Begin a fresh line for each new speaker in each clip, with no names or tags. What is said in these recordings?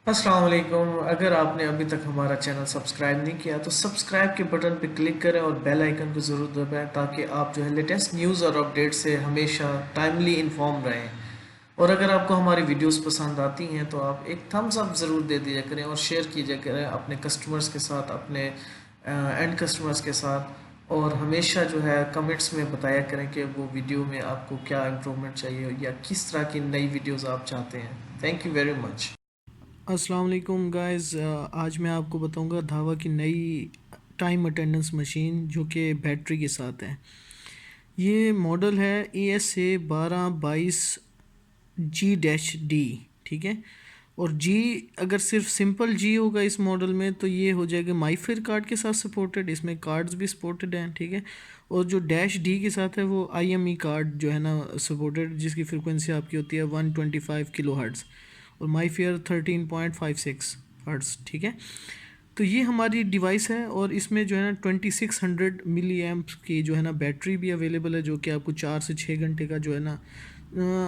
अस्सलाम वालेकुम। अगर आपने अभी तक हमारा चैनल सब्सक्राइब नहीं किया तो सब्सक्राइब के बटन पर क्लिक करें और बेल आइकन को ज़रूर दबाएं ताकि आप जो है लेटेस्ट न्यूज़ और अपडेट से हमेशा टाइमली इन्फॉर्म रहें। और अगर आपको हमारी वीडियोस पसंद आती हैं तो आप एक थम्स अप ज़रूर दे दिया करें और शेयर कीजिए करें अपने कस्टमर्स के साथ, अपने एंड कस्टमर्स के साथ। और हमेशा जो है कमेंट्स में बताया करें कि वो वीडियो में आपको क्या इम्प्रूवमेंट चाहिए या किस तरह की नई वीडियोस आप चाहते हैं। Thank you very much.
अस्सलाम वालेकुम गाइस। आज मैं आपको बताऊंगा धावा की नई टाइम अटेंडेंस मशीन जो कि बैटरी के साथ है। ये मॉडल है ASA 1222G-D, ठीक है। और जी, अगर सिर्फ सिंपल जी होगा इस मॉडल में तो ये हो जाएगा माईफेयर कार्ड के साथ सपोर्टेड, इसमें कार्ड्स भी सपोर्टेड हैं, ठीक है। और जो डैश डी के साथ है वो IME कार्ड जो है ना सपोर्टेड, जिसकी फ्रिक्वेंसी आपकी होती है 125 kHz, और माईफेयर 13.56 हर्ट्स, ठीक है। तो ये हमारी डिवाइस है और इसमें जो है ना 2600 mAh की जो है ना बैटरी भी अवेलेबल है, जो कि आपको 4 से 6 घंटे का जो है ना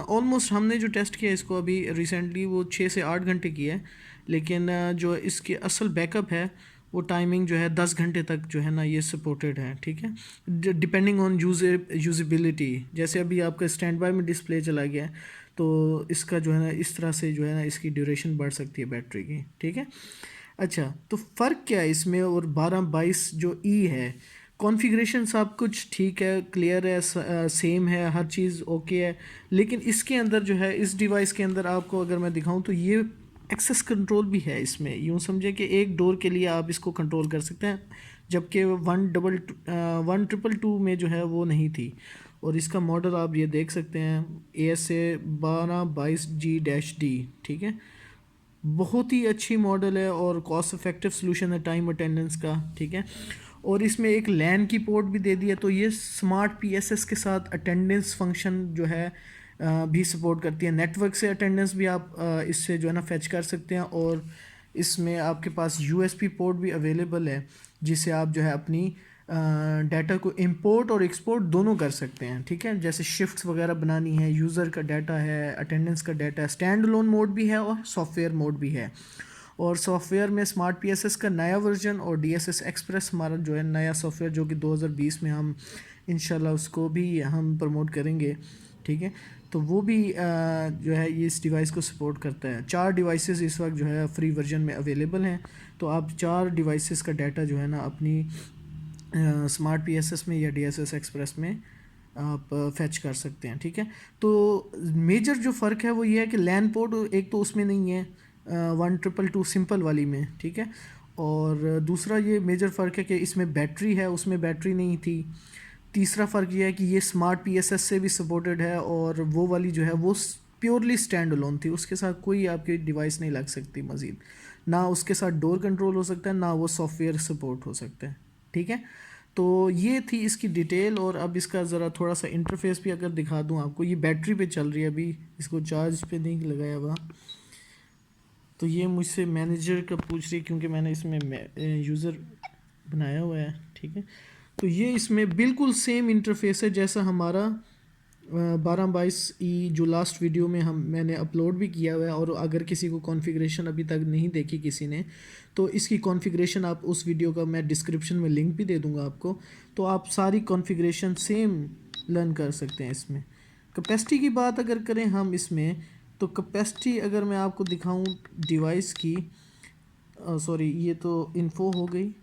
ऑलमोस्ट, हमने जो टेस्ट किया इसको अभी रिसेंटली वो 6 से 8 घंटे की है। लेकिन जो इसकी असल बैकअप है वो टाइमिंग जो है 10 घंटे तक जो है ना ये सपोर्टेड है, ठीक है। डिपेंडिंग ऑन यूजेबिलिटी, जैसे अभी आपका स्टैंड बाय में डिस्प्ले चला गया है तो इसका जो है ना इस तरह से जो है ना इसकी ड्यूरेशन बढ़ सकती है बैटरी की, ठीक है। अच्छा, तो फ़र्क क्या है इसमें और 1222 जो है। कॉन्फ़िगरेशन सब कुछ ठीक है, क्लियर है, सेम है, हर चीज़ ओके है। लेकिन इसके अंदर जो है, इस डिवाइस के अंदर आपको अगर मैं दिखाऊं तो ये एक्सेस कंट्रोल भी है इसमें। यूँ समझे कि एक डोर के लिए आप इसको कंट्रोल कर सकते हैं, जबकि 1222 में जो है वो नहीं थी। और इसका मॉडल आप ये देख सकते हैं, ASA 1222G-D, ठीक है। बहुत ही अच्छी मॉडल है और कॉस्ट इफेक्टिव सोल्यूशन है टाइम अटेंडेंस का, ठीक है। और इसमें एक लैन की पोर्ट भी दे दिया, तो ये स्मार्ट PSS के साथ अटेंडेंस फंक्शन जो है भी सपोर्ट करती है। नेटवर्क से अटेंडेंस भी आप इससे जो है ना फेच कर सकते हैं। और इसमें आपके पास USB पोर्ट भी अवेलेबल है, जिससे आप जो है अपनी डाटा को इंपोर्ट और एक्सपोर्ट दोनों कर सकते हैं, ठीक है। जैसे शिफ्ट्स वगैरह बनानी है, यूज़र का डाटा है, अटेंडेंस का डाटा है। स्टैंड अलोन मोड भी है और सॉफ्टवेयर मोड भी है। और सॉफ्टवेयर में स्मार्ट PSS का नया वर्जन और DSS एक्सप्रेस हमारा जो है नया सॉफ्टवेयर, जो कि 2020 में हम इंशाल्लाह उसको भी हम प्रमोट करेंगे, ठीक है। तो वो भी जो है ये इस डिवाइस को सपोर्ट करता है। 4 डिवाइसेस इस वक्त जो है फ्री वर्जन में अवेलेबल हैं, तो आप 4 डिवाइसेस का डाटा जो है ना अपनी स्मार्ट PSS में या DSS एक्सप्रेस में आप फैच कर सकते हैं, ठीक है। तो मेजर जो फ़र्क है वो ये है कि लैन पोर्ट एक तो उसमें नहीं है 1222 सिंपल वाली में, ठीक है। और दूसरा ये मेजर फ़र्क है कि इसमें बैटरी है, उसमें बैटरी नहीं थी। तीसरा फ़र्क ये है कि ये स्मार्ट PSS से भी सपोर्टेड है, और वो वाली जो है वो प्योरली स्टैंड अलोन थी, उसके साथ कोई आपकी डिवाइस नहीं लग सकती मज़ीद। ना उसके साथ डोर कंट्रोल हो सकता है, ना वो सॉफ्टवेयर सपोर्ट हो सकता है, ठीक है। तो ये थी इसकी डिटेल। और अब इसका ज़रा थोड़ा सा इंटरफेस भी अगर दिखा दूँ आपको, ये बैटरी पे चल रही है अभी, इसको चार्ज पे नहीं लगाया हुआ। तो ये मुझसे मैनेजर का पूछ रही है क्योंकि मैंने इसमें यूज़र बनाया हुआ है, ठीक है। तो ये इसमें बिल्कुल सेम इंटरफेस है जैसा हमारा 1222 जो लास्ट वीडियो में मैंने अपलोड भी किया हुआ है। और अगर किसी को कॉन्फ़िगरेशन अभी तक नहीं देखी किसी ने, तो इसकी कॉन्फ़िगरेशन आप उस वीडियो का मैं डिस्क्रिप्शन में लिंक भी दे दूंगा आपको, तो आप सारी कॉन्फ़िगरेशन सेम लर्न कर सकते हैं इसमें। कैपेसिटी की बात अगर करें हम इसमें, तो कैपेसिटी अगर मैं आपको दिखाऊं डिवाइस की, सॉरी ये तो इन्फो हो गई।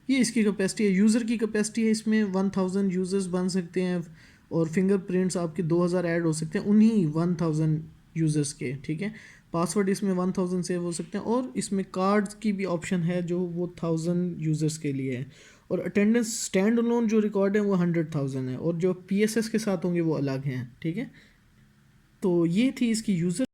ये इसकी कैपेसिटी है, यूज़र की कैपेसिटी है। इसमें 1000 यूज़र्स बन सकते हैं, और फिंगरप्रिंट्स आपके 2000 ऐड हो सकते हैं उन्हीं 1000 यूज़र्स के, ठीक है। पासवर्ड इसमें 1000 सेव हो सकते हैं, और इसमें कार्ड्स की भी ऑप्शन है जो वो 1000 यूज़र्स के लिए है। और अटेंडेंस स्टैंड अलोन जो रिकॉर्ड है वो 100,000 है, और जो PSS के साथ होंगे वो अलग हैं, ठीक है। तो ये थी इसकी यूज़र